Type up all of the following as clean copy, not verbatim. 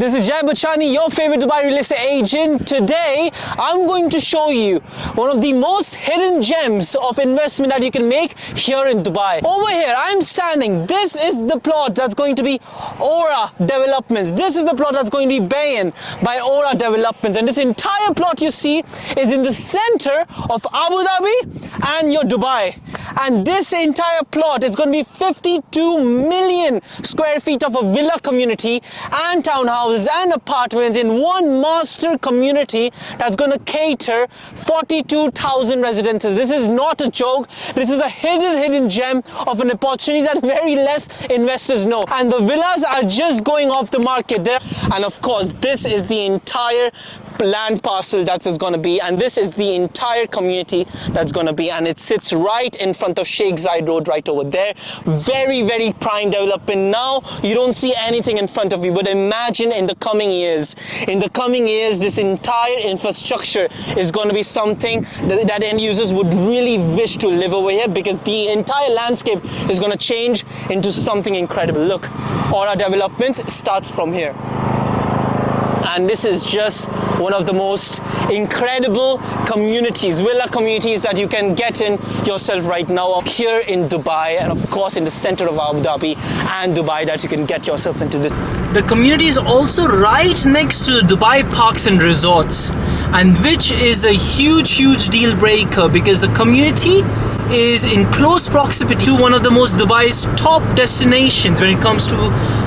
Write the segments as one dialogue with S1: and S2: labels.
S1: This is Jai Bachani, your favorite Dubai real estate agent. Today, I'm going to show you one of the most hidden gems of investment that you can make here in Dubai. Over here, I'm standing. This is the plot that's going to be Ora Developments. This is the plot that's going to be BAYN by Ora Developments. And this entire plot you see is in the center of Abu Dhabi and your Dubai. And this entire plot is going to be 52 million square feet of a villa community and townhouses and apartments in one master community that's going to cater 42,000 residences. This is not a joke. This is a hidden gem of an opportunity that very less investors know. And the villas are just going off the market there. And of course, this is the entire land parcel that is going to be, and this is the entire community that's going to be, and it sits right in front of Sheikh Zayed Road right over there. Very prime development. Now you don't see anything in front of you, but imagine in the coming years, this entire infrastructure is going to be something that end users would really wish to live over here, because the entire landscape is going to change into something incredible. Look, Ora Developments starts from here. And this is just one of the most incredible communities, villa communities that you can get in yourself right now here in Dubai, and of course in the center of Abu Dhabi and Dubai, that you can get yourself into this. The community is also right next to Dubai Parks and Resorts, and which is a huge deal breaker, because the community is in close proximity to one of the most Dubai's top destinations when it comes to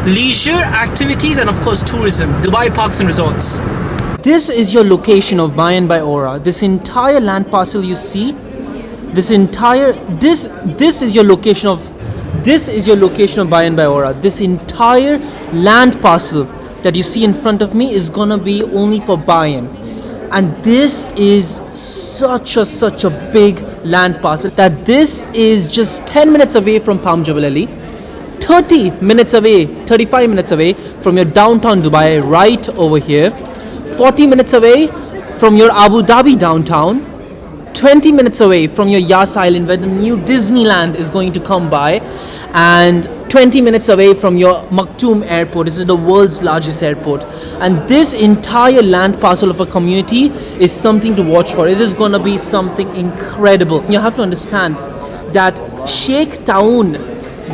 S1: leisure activities and of course tourism, Dubai Parks and Resorts. This is your location of BAYN by Ora. This entire land parcel you see, this is your location of BAYN by Ora. This entire land parcel that you see in front of me is gonna be only for BAYN. And this is such a big land parcel that this is just 10 minutes away from Palm Jebel Ali, 35 minutes away from your downtown Dubai right over here, 40 minutes away from your Abu Dhabi downtown, 20 minutes away from your Yas Island where the new Disneyland is going to come by, and 20 minutes away from your Maktoum airport. This is the world's largest airport. And this entire land parcel of a community is something to watch for. It is going to be something incredible. You have to understand that Sheikh Taun,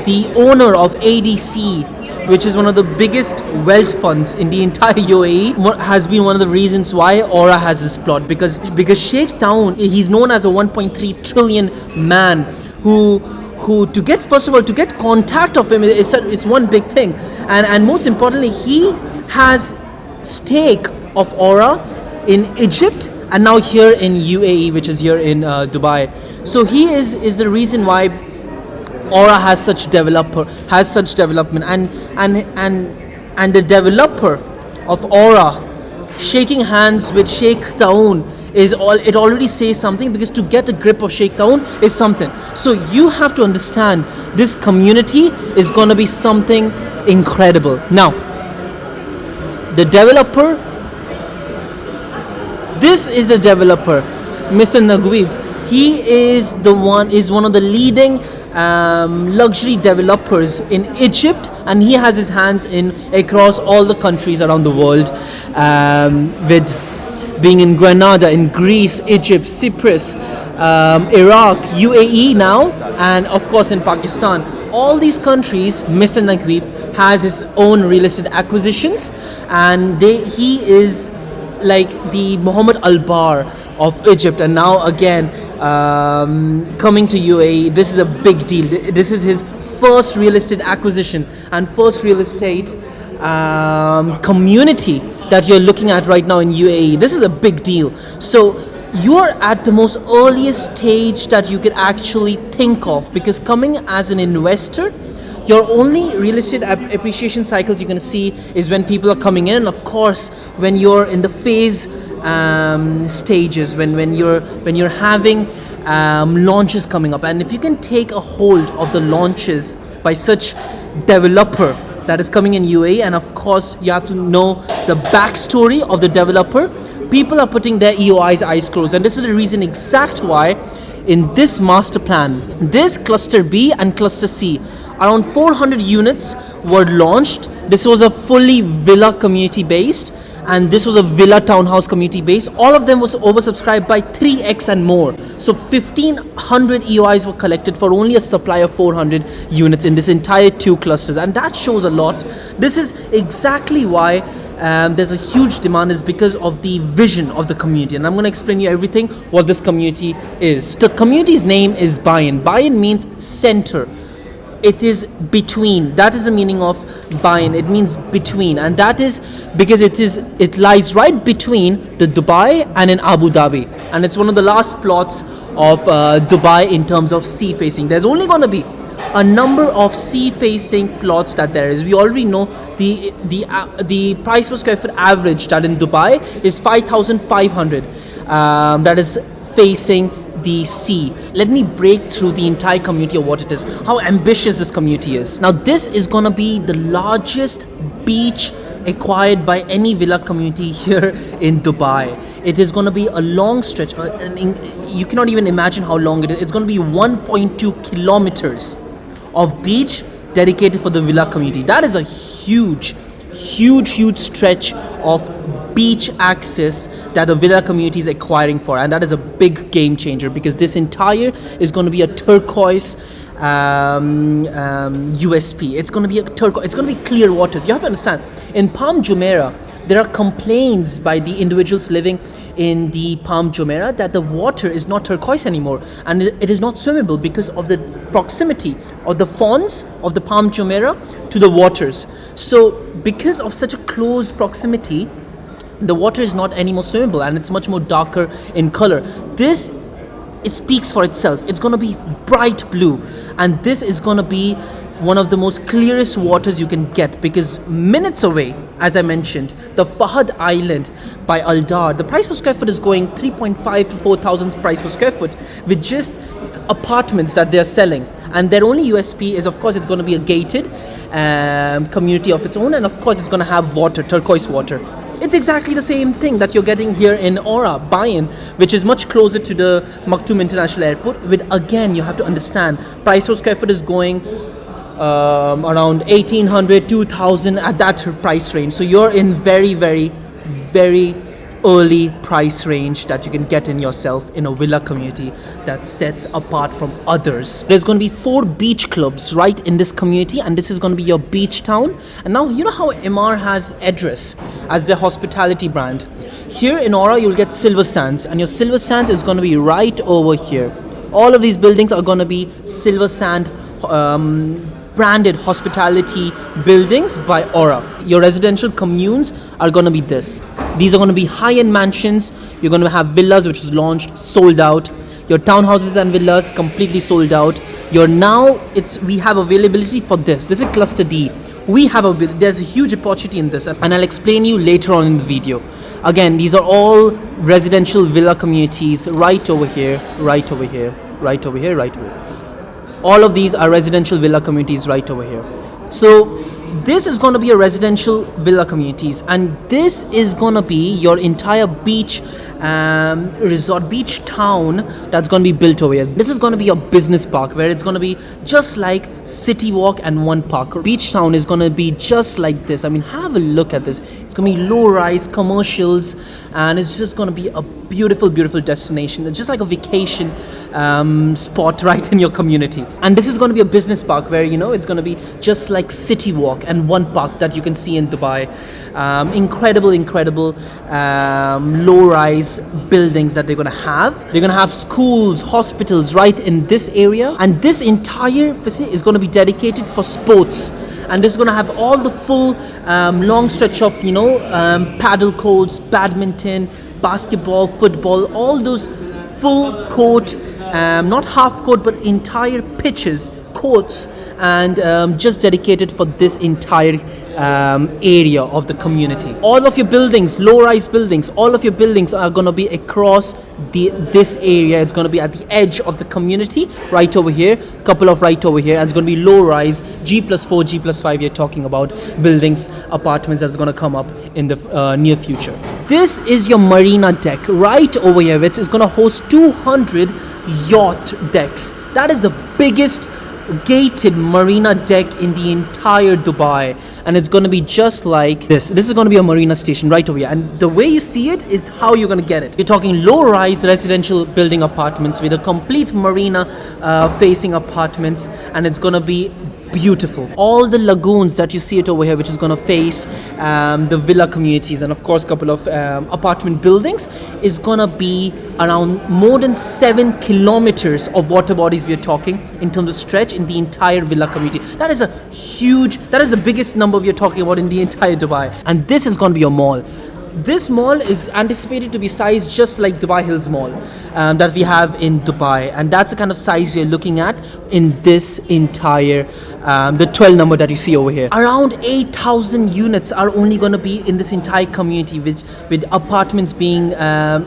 S1: the owner of ADC, which is one of the biggest wealth funds in the entire UAE, has been one of the reasons why Ora has this plot, because Sheikh Taun, he's known as a 1.3 trillion man who to get contact of him is one big thing, and most importantly, he has stake of Ora in Egypt and now here in UAE, which is here in Dubai. So he is the reason why Ora has such development, and the developer of Ora shaking hands with Sheikh Taun it already says something, because to get a grip of Sheikh Taun is something. So you have to understand this community is going to be something incredible. Now, the developer, this is the developer, Mr. Naguib. He is one of the leading luxury developers in Egypt, and he has his hands in across all the countries around the world, with being in Grenada, in Greece, Egypt, Cyprus, Iraq, UAE now, and of course in Pakistan. All these countries, Mr. Naguib has his own real estate acquisitions, and he is like the Muhammad Al-Bar of Egypt, and now again coming to UAE. This is a big deal. This is his first real estate acquisition and first real estate community that you're looking at right now in UAE. This is a big deal. So you're at the most earliest stage that you could actually think of, because coming as an investor, your only real estate appreciation cycles you're going to see is when people are coming in, and of course when you're in the phase stages, when you're having launches coming up. And if you can take a hold of the launches by such developer that is coming in UAE, and of course you have to know the backstory of the developer, people are putting their EOIs eyes closed. And this is the reason exact why in this master plan, this cluster B and cluster C, around 400 units
S2: were launched. This was a fully villa community based, and this was a villa townhouse community base. All of them was oversubscribed by 3x and more. So 1500 EOIs were collected for only a supply of 400 units in this entire 2 clusters, and that shows a lot. This is exactly why there's a huge demand, is because of the vision of the community, and I'm going to explain you everything what this community is. The community's name is BAYN. BAYN means center. It is between. That is the meaning of BAYN. It means between, and that is because it lies right between the Dubai and in Abu Dhabi, and it's one of the last plots of Dubai in terms of sea facing. There's only going to be a number of sea facing plots that there is. We already know the price per square foot average that in Dubai is 5,500. That is facing the sea. Let me break through the entire community of what it is, how ambitious this community is. Now, this is gonna be the largest beach acquired by any villa community here in Dubai. It is going to be a long stretch, and you cannot even imagine how long it is. It's going to be 1.2 kilometers of beach dedicated for the villa community. That is a huge stretch of beach access that the villa community is acquiring for, and that is a big game changer, because this entire is going to be a turquoise USP. It's going to be a turquoise. It's going to be clear water. You have to understand, in Palm Jumeirah there are complaints by the individuals living in the Palm Jumeirah that the water is not turquoise anymore, and it is not swimmable because of the proximity of the fawns of the Palm Jumeirah to the waters. So because of such a close proximity, the water is not anymore swimmable, and it's much more darker in color. This, it speaks for itself. It's going to be bright blue, and this is going to be one of the most clearest waters you can get, because minutes away, as I mentioned, the Fahad Island by Al Dar, the price per square foot is going 3.5 to 4,000 price per square foot with just apartments that they're selling. And their only USP is, of course, it's going to be a gated community of its own, and of course it's going to have water, turquoise water. It's exactly the same thing that you're getting here in Ora, BAYN, which is much closer to the Maktoum International Airport. With, again, you have to understand, price per square foot is going around 1,800, 2,000 at that price range. So you're in very early price range that you can get in yourself in a villa community that sets apart from others. There's going to be 4 beach clubs right in this community, and this is going to be your beach town. And now, you know how Emaar has Address as their hospitality brand? Here in Ora you'll get Silver Sands, and your Silver Sands is going to be right over here. All of these buildings are going to be Silver Sand branded hospitality buildings by Ora. Your residential communes are going to be this. These are going to be high-end mansions. You're going to have villas, which is launched, sold out. Your townhouses and villas completely sold out. We have availability for this. This is cluster D. There's a huge opportunity in this, and I'll explain you later on in the video. Again, these are all residential villa communities right over here, right over here, right over here, right over here. All of these are residential villa communities right over here. So this is going to be a residential villa communities, and this is going to be your entire beach resort, beach town that's going to be built over here. This is going to be your business park, where it's going to be just like City Walk and One Park. Beach town is going to be just like this. I mean, have a look at this. It's going to be low-rise commercials, and it's just going to be a beautiful destination. It's just like a vacation spot right in your community. And this is going to be a business park where, it's going to be just like City Walk and One Park that you can see in Dubai. Incredible low-rise buildings that they're going to have. They're going to have schools, hospitals right in this area, and this entire facility is going to be dedicated for sports. And this is going to have all the full long stretch of paddle courts, badminton, basketball, football, all those full court, not half court but entire pitches, courts, and just dedicated for this entire area of the community. All of your buildings, low-rise buildings, all of your buildings are going to be across this area. It's going to be at the edge of the community, right over here, couple of right over here, and it's going to be low-rise, G+4, G+5. You're talking about buildings, apartments that's going to come up in the near future. This is your marina deck right over here, which is going to host 200 yacht decks. That is the biggest gated marina deck in the entire Dubai, and it's going to be just like this. This is going to be a marina station right over here, and the way you see it is how you're going to get it. You're talking low-rise residential building apartments with a complete marina facing apartments, and it's going to be beautiful. All the lagoons that you see it over here, which is going to face the villa communities and of course a couple of apartment buildings, is going to be around more than 7 kilometers of water bodies we are talking in terms of stretch in the entire villa community. That is the biggest number we are talking about in the entire Dubai. And this is going to be a mall. This mall is anticipated to be sized just like Dubai Hills Mall that we have in Dubai, and that's the kind of size we are looking at in this entire the 12 number that you see over here. Around 8,000 units are only going to be in this entire community, with apartments being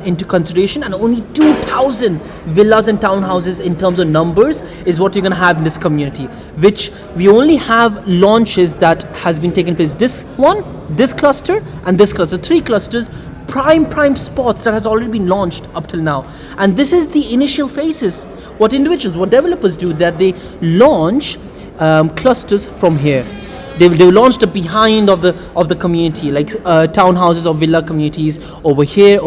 S2: into consideration, and only 2,000 villas and townhouses in terms of numbers is what you're going to have in this community, which we only have launches that has been taking place. This one, this cluster, and this cluster, 3 clusters, prime spots that has already been launched up till now. And this is the initial phases. What developers do, that they launch clusters from here. They launched the behind of the community, like townhouses or villa communities over here,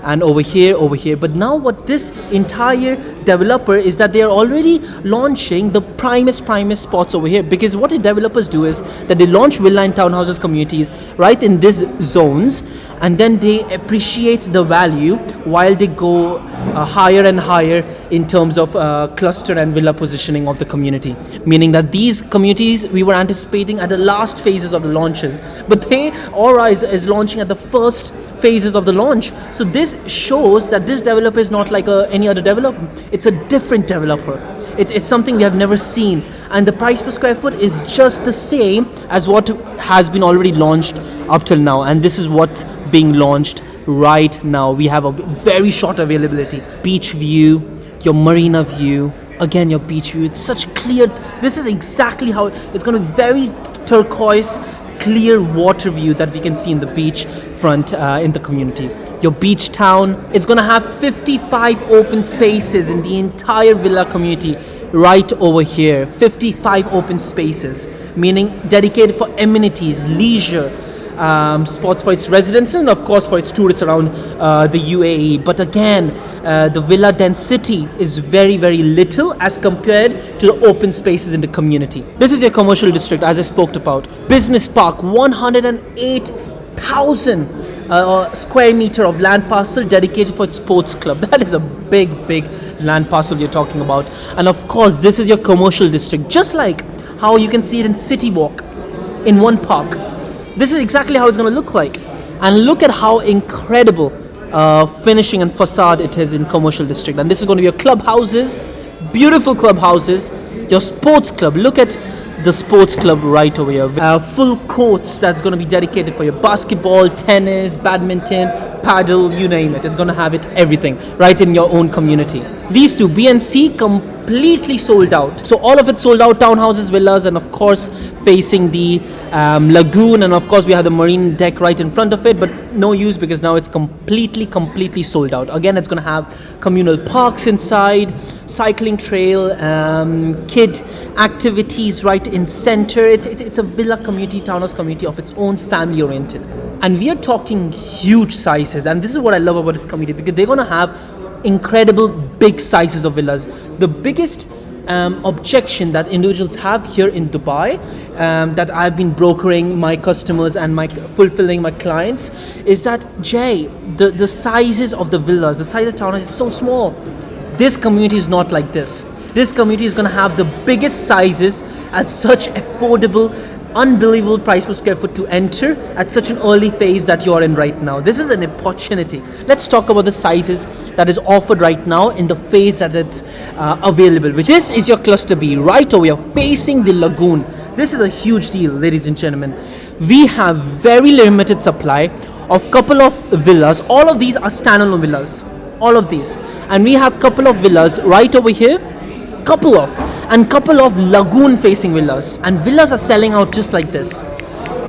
S2: and over here. But now what this entire developer is that they are already launching the primest spots over here, because what the developers do is that they launch villa and townhouses communities right in these zones, and then they appreciate the value while they go higher and higher in terms of cluster and villa positioning of the community. Meaning that these communities we were anticipating at the last phases of the launches, but Ora is launching at the first phases of the launch. So this shows that this developer is not like any other developer. It's a different developer. It's something we have never seen, and the price per square foot is just the same as what has been already launched up till now, and this is what's being launched right now. We have a very short availability. Beach view, your marina view, again your beach view. It's such clear. This is exactly how it's going to be. Very turquoise, clear water view that we can see in the beach front in the community. Your beach town, it's going to have 55 open spaces in the entire villa community right over here. 55 open spaces, meaning dedicated for amenities, leisure, spots for its residents, and of course for its tourists around the UAE. But again, the villa density is very little as compared to the open spaces in the community. This is your commercial district, as I spoke about. Business park, 108,000 square meter of land parcel dedicated for its sports club. That is a big land parcel you're talking about. And of course, this is your commercial district, just like how you can see it in City Walk in one park. This is exactly how it's going to look like. And look at how incredible finishing and facade it is in commercial district. And this is going to be your clubhouses, beautiful clubhouses, your sports club. Look at the sports club right over here. Full courts that's going to be dedicated for your basketball, tennis, badminton, paddle, you name it. It's going to have it, everything, right in your own community. These two, B and C, completely sold out. So all of it sold out, townhouses, villas, and of course facing the lagoon, and of course we have the marine deck right in front of it, but no use because now it's completely sold out. Again, it's going to have communal parks inside, cycling trail, kid activities right in center. It's a villa community, townhouse community of its own, family oriented. And we are talking huge sizes, and this is what I love about this community, because they're going to have incredible big sizes of villas. The biggest objection that individuals have here in Dubai, that I've been brokering my customers and fulfilling my clients, is that the sizes of the villas, the size of the townhouse is so small. This community is not like this. This community is going to have the biggest sizes at such affordable, unbelievable price per square foot to enter at such an early phase that you are in right now. This is an opportunity. Let's talk about the sizes that is offered right now in the phase that it's available. Which this is your cluster B right over here facing the lagoon. This is a huge deal, ladies and gentlemen. We have very limited supply of couple of villas. All of these are standalone villas, all of these, and we have couple of villas right over here, couple of lagoon facing villas, and villas are selling out just like this.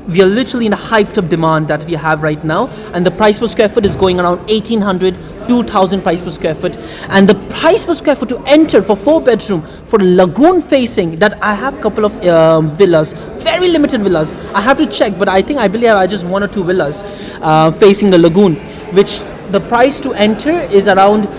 S2: We are literally in a hyped up demand that we have right now, and the price per square foot is going around 1800, 2000 price per square foot. And the price per square foot to enter for 4-bedroom for lagoon facing, that I have couple of villas, very limited villas. I have to check, but I believe I just 1 or 2 villas facing the lagoon, which the price to enter is around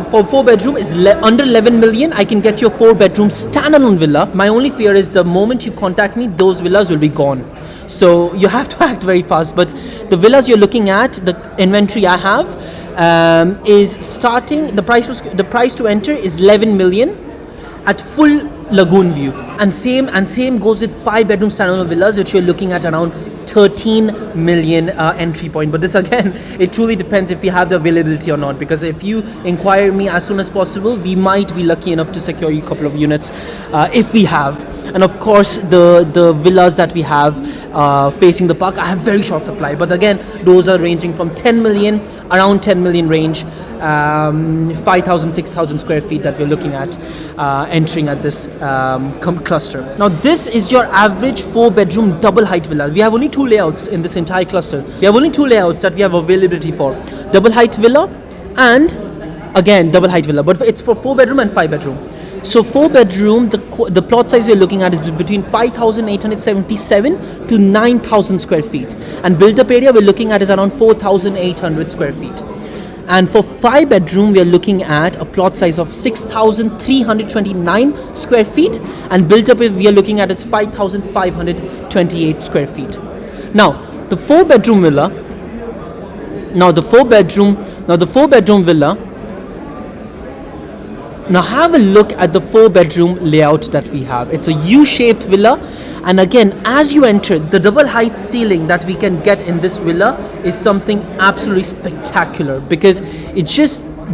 S2: for 4-bedroom is under 11 million. I can get your 4-bedroom standalone villa. My only fear is the moment you contact me, those villas will be gone. So you have to act very fast. But the villas you're looking at, the inventory I have is starting. The price to enter is 11 million at full lagoon view. And same goes with 5-bedroom standalone villas, which you're looking at around 13 million entry point. But this again, it truly depends if we have the availability or not, because if you inquire me as soon as possible, we might be lucky enough to secure you a couple of units if we have. And of course the villas that we have facing the park, I have very short supply, but again those are ranging from 10 million, around 10 million range, 5,000 6,000 square feet that we're looking at entering at this cluster. Now this is your average 4-bedroom double height villa. We have only 2 layouts in this entire cluster. We have only 2 layouts that we have availability for: double height villa and again double height villa, but it's for 4-bedroom and 5-bedroom. So 4-bedroom, the plot size we're looking at is between 5,877 to 9,000 square feet, and built up area we're looking at is around 4,800 square feet. And for 5-bedroom, we are looking at a plot size of 6,329 square feet, and built up we are looking at is 5,528 square feet. Now the 4-bedroom villa. Now the 4-bedroom villa. Now have a look at the 4-bedroom layout that we have. It's a U-shaped villa, and again, as you enter, the double height ceiling that we can get in this villa is something absolutely spectacular, because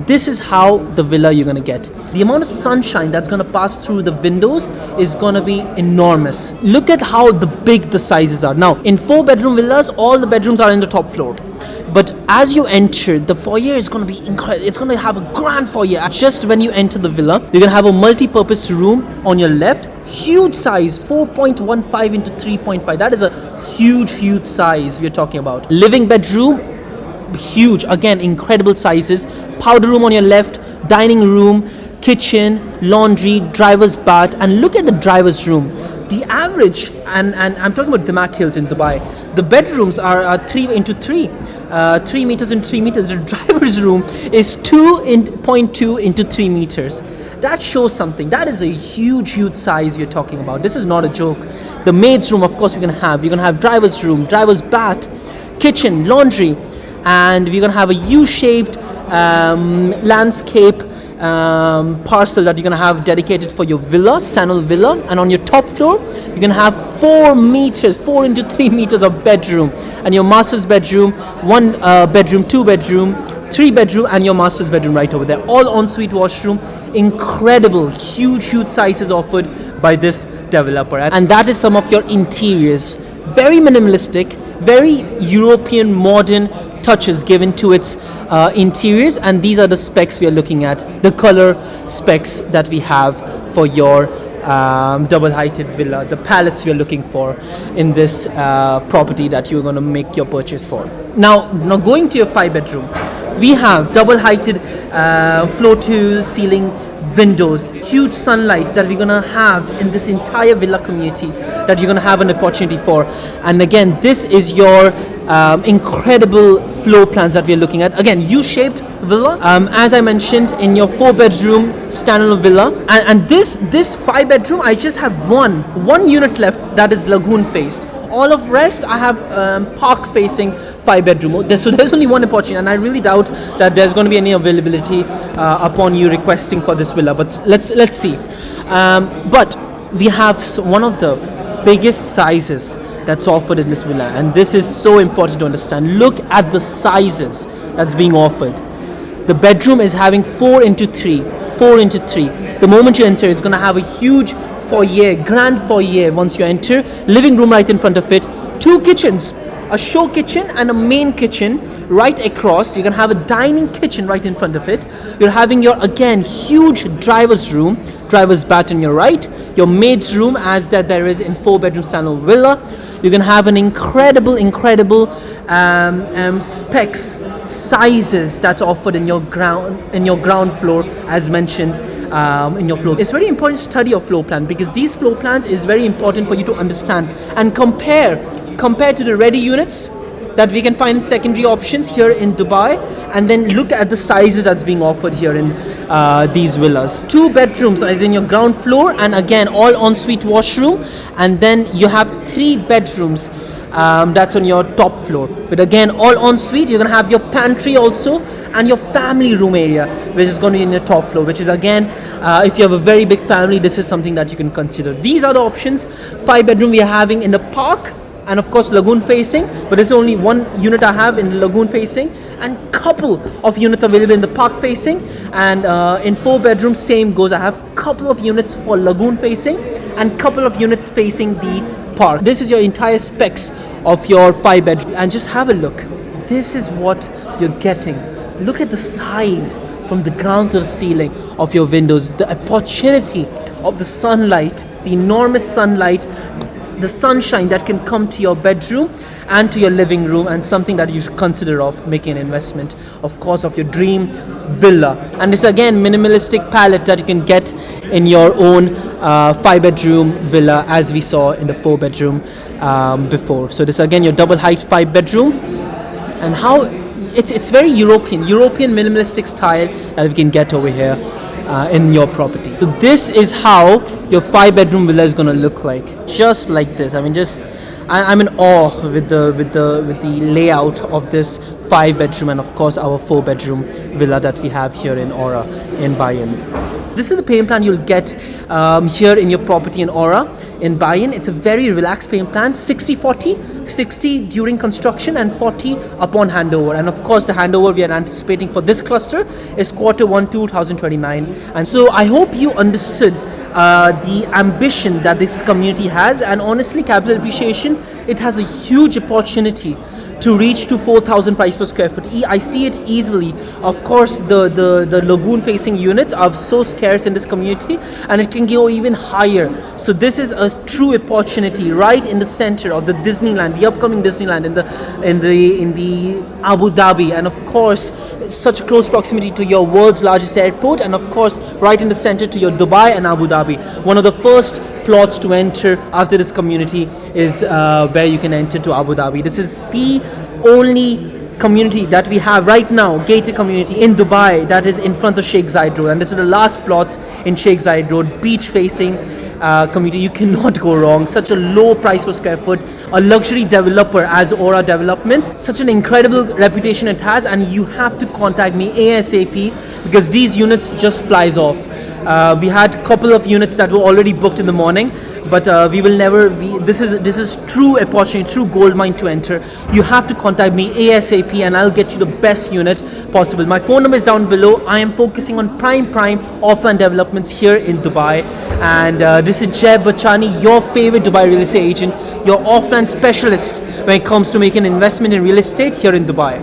S2: this is how the villa you're gonna get. The amount of sunshine that's gonna pass through the windows is gonna be enormous. Look at how big the sizes are. Now in 4-bedroom villas, all the bedrooms are in the top floor. But as you enter, the foyer is going to be incredible. It's going to have a grand foyer. Just when you enter the villa, you're going to have a multi-purpose room on your left. Huge size, 4.15 into 3.5. That is a huge size we're talking about. Living bedroom, huge. Again, incredible sizes. Powder room on your left, dining room, kitchen, laundry, driver's bath. And look at the driver's room. The average, and I'm talking about Dimak Hills in Dubai, the bedrooms are 3 into 3. 3 meters into 3 meters. The driver's room is 2.2 into 3 meters. That shows something. That is a huge size we're talking about. This is not a joke. The maid's room, of course, we're gonna have driver's room, driver's bath, kitchen, laundry, and we're gonna have a U-shaped landscape parcel that you're gonna have dedicated for your villa, standalone villa. And on your top floor, you're gonna have 4 into 3 meters of bedroom, and your master's bedroom, 1 bedroom, 2 bedroom, 3 bedroom, and your master's bedroom right over there. All ensuite washroom. Incredible, huge sizes offered by this developer. And that is some of your interiors. Very minimalistic, very European modern touches given to its interiors, and these are the specs we are looking at, the color specs that we have for your double-heighted villa, the palettes we are looking for in this property that you're going to make your purchase for. Now going to your 5-bedroom, we have double-heighted floor-to-ceiling windows, huge sunlight that we're gonna have in this entire villa community that you're gonna have an opportunity for. And again, this is your incredible floor plans that we're looking at. Again, U-shaped villa, as I mentioned, in your 4-bedroom standalone villa. And this 5-bedroom, I just have one unit left that is lagoon faced. All of rest I have park facing 5-bedroom. So there's only one opportunity, and I really doubt that there's going to be any availability upon you requesting for this villa. But let's see. But we have one of the biggest sizes that's offered in this villa, and this is so important to understand. Look at the sizes that's being offered. The bedroom is having 4 into 3. The moment you enter, it's going to have a huge foyer, grand foyer once you enter. Living room right in front of it. 2 kitchens, a show kitchen and a main kitchen right across. You're going to have a dining kitchen right in front of it. You're having your, again, huge driver's room, driver's bath on your right. Your maid's room, as that there is in 4-bedroom standalone villa. you can have an incredible specs, sizes that's offered in your ground floor, as mentioned in your floor. It's very important to study your floor plan, because these floor plans is very important for you to understand and compare to the ready units that we can find in secondary options here in Dubai, and then look at the sizes that's being offered here in these villas. 2 bedrooms is in your ground floor, and again all ensuite washroom, and then you have 3 bedrooms that's on your top floor, but again all ensuite. You're gonna have your pantry also, and your family room area, which is going to be in your top floor, which is again if you have a very big family, this is something that you can consider. These are the options. 5 bedroom we are having in the park, and of course lagoon facing, but there's only 1 unit I have in lagoon facing, and couple of units available in the park facing. And in 4 bedrooms same goes, I have couple of units for lagoon facing and couple of units facing the park. This is your entire specs of your 5 bedroom, and just have a look. This is what you're getting. Look at the size from the ground to the ceiling of your windows, the opportunity of the sunlight, the enormous sunlight, the sunshine that can come to your bedroom and to your living room, and something that you should consider of making an investment, of course, of your dream villa. And this again minimalistic palette that you can get in your own 5 bedroom villa, as we saw in the 4 bedroom before. So this again your double height 5 bedroom, and how it's very European minimalistic style that we can get over here in your property. So this is how your 5 bedroom villa is gonna look like, just like this. I mean, I'm in awe with the layout of this 5 bedroom, and of course our 4 bedroom villa that we have here in Ora in BAYN. This is the payment plan you'll get here in your property in Ora in BAYN. It's a very relaxed payment plan, 60-40, 60 during construction and 40 upon handover. And of course the handover we are anticipating for this cluster is Q1 2029. And so I hope you understood the ambition that this community has, and honestly capital appreciation, it has a huge opportunity to reach to 4,000 price per square foot. I see it easily. Of course, the lagoon facing units are so scarce in this community, and it can go even higher. So this is a true opportunity right in the center of the Disneyland, the upcoming Disneyland in the Abu Dhabi, and of course such close proximity to your world's largest airport, and of course right in the center to your Dubai and Abu Dhabi. One of the first plots to enter after this community is where you can enter to Abu Dhabi. This is the only community that we have right now, gated community in Dubai, that is in front of Sheikh Zayed Road, and this is the last plots in Sheikh Zayed Road, beach facing community. You cannot go wrong. Such a low price per square foot, a luxury developer as Ora Developments, such an incredible reputation it has, and you have to contact me ASAP because these units just flies off. We had a couple of units that were already booked in the morning, but we will never. This is true opportunity, true gold mine to enter. You have to contact me ASAP, and I'll get you the best unit possible. My phone number is down below. I am focusing on prime offline developments here in Dubai, and this is Jay Bachani, your favorite Dubai real estate agent, your offline specialist when it comes to making an investment in real estate here in Dubai.